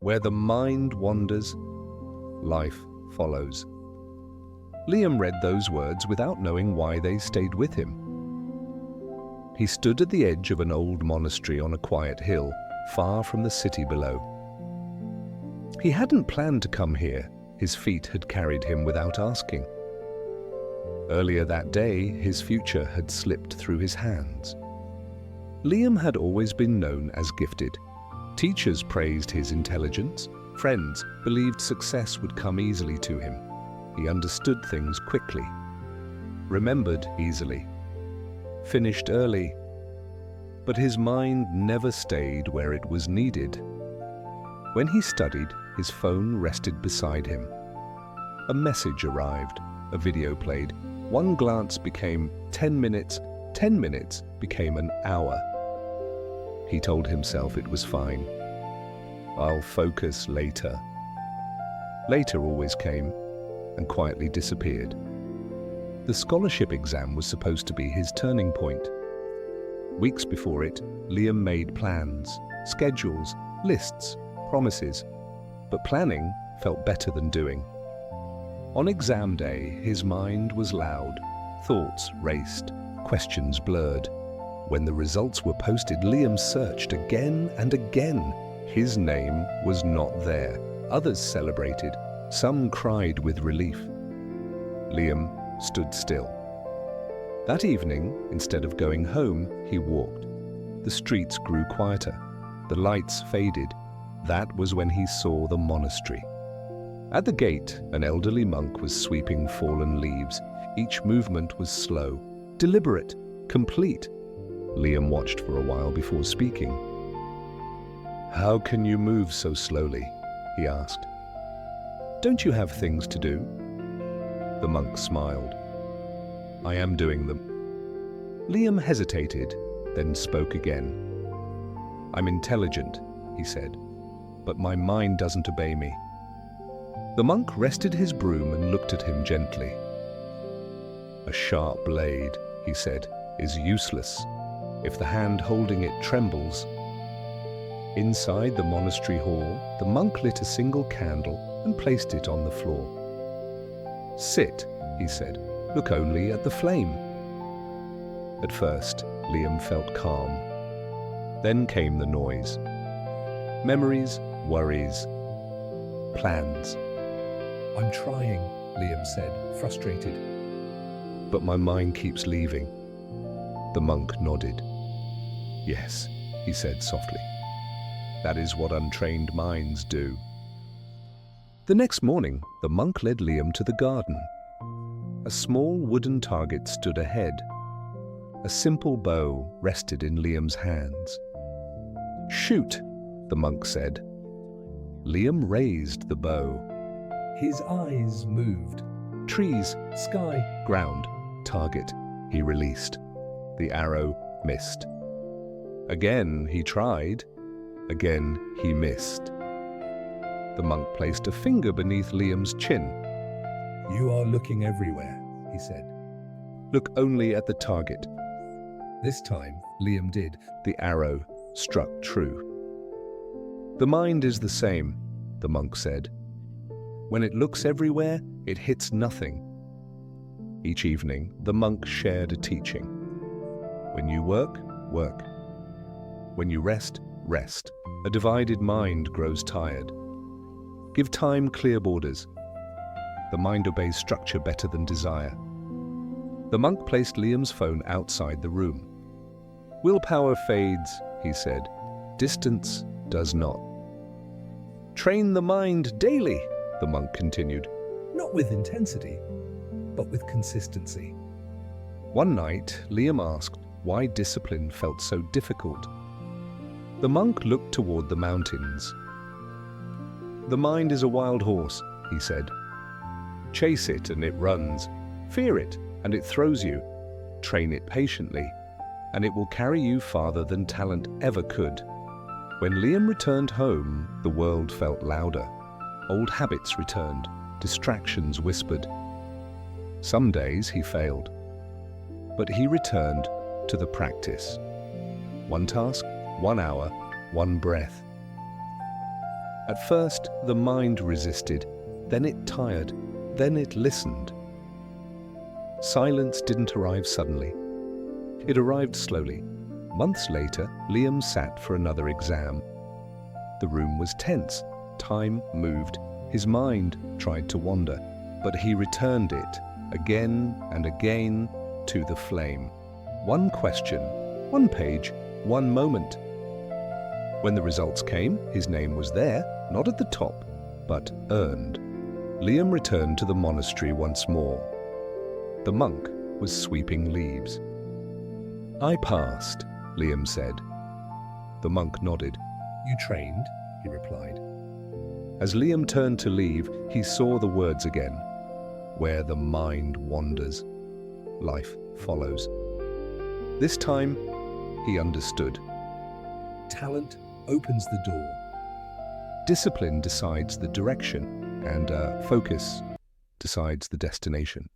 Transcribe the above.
Where the mind wanders, life follows. Liam read those words without knowing why they stayed with him. He stood at the edge of an old monastery on a quiet hill, far from the city below. He hadn't planned to come here. His feet had carried him without asking. Earlier that day, his future had slipped through his hands. Liam had always been known as gifted. Teachers praised his intelligence. Friends believed success would come easily to him. He understood things quickly, remembered easily, finished early, but his mind never stayed where it was needed. When he studied, his phone rested beside him. A message arrived, a video played. One glance became 10 minutes, 10 minutes became an hour. He told himself it was fine. I'll focus later. Later always came and quietly disappeared. The scholarship exam was supposed to be his turning point. Weeks before it, Liam made plans, schedules, lists, promises, but planning felt better than doing. On exam day, his mind was loud, thoughts raced, questions blurred. When the results were posted, Liam searched again and again. His name was not there. Others celebrated. Some cried with relief. Liam stood still. That evening, instead of going home, he walked. The streets grew quieter. The lights faded. That was when he saw the monastery. At the gate, an elderly monk was sweeping fallen leaves. Each movement was slow, deliberate, complete. Liam watched for a while before speaking. "How can you move so slowly?" he asked. "Don't you have things to do?" The monk smiled. "I am doing them." Liam hesitated, then spoke again. "I'm intelligent," he said, "but my mind doesn't obey me." The monk rested his broom and looked at him gently. "A sharp blade," he said, "is useless if the hand holding it trembles." Inside the monastery hall, the monk lit a single candle and placed it on the floor. "Sit," he said. "Look only at the flame." At first, Liam felt calm. Then came the noise. Memories, worries, plans. "I'm trying," Liam said, frustrated. "But my mind keeps leaving." The monk nodded. "Yes," he said softly. "That is what untrained minds do." The next morning, the monk led Liam to the garden. A small wooden target stood ahead. A simple bow rested in Liam's hands. "Shoot," the monk said. Liam raised the bow. His eyes moved. Trees, sky, ground, target. He released. The arrow missed. Again he tried. Again he missed. The monk placed a finger beneath Liam's chin. "You are looking everywhere," he said. "Look only at the target." This time, Liam did. The arrow struck true. "The mind is the same," the monk said. "When it looks everywhere, it hits nothing." Each evening, the monk shared a teaching. When you work, work. When you rest, rest. A divided mind grows tired. Give time clear borders. The mind obeys structure better than desire. The monk placed Liam's phone outside the room. "Willpower fades," he said. "Distance does not." "Train the mind daily," the monk continued. "Not with intensity, but with consistency." One night, Liam asked why discipline felt so difficult. The monk looked toward the mountains. "The mind is a wild horse," he said. "Chase it and it runs. Fear it and it throws you. Train it patiently, and it will carry you farther than talent ever could." When Liam returned home, the world felt louder. Old habits returned. Distractions whispered. Some days he failed, but he returned to the practice. One task, 1 hour, one breath. At first, the mind resisted, then it tired, then it listened. Silence didn't arrive suddenly. It arrived slowly. Months later, Liam sat for another exam. The room was tense. Time moved. His mind tried to wander, but he returned it again and again to the flame. One question, one page, one moment. When the results came, his name was there, not at the top, but earned. Liam returned to the monastery once more. The monk was sweeping leaves. "I passed," Liam said. The monk nodded. "You trained?" he replied. As Liam turned to leave, he saw the words again. Where the mind wanders, life follows. This time, he understood. Talent opens the door. Discipline decides the direction, and focus decides the destination.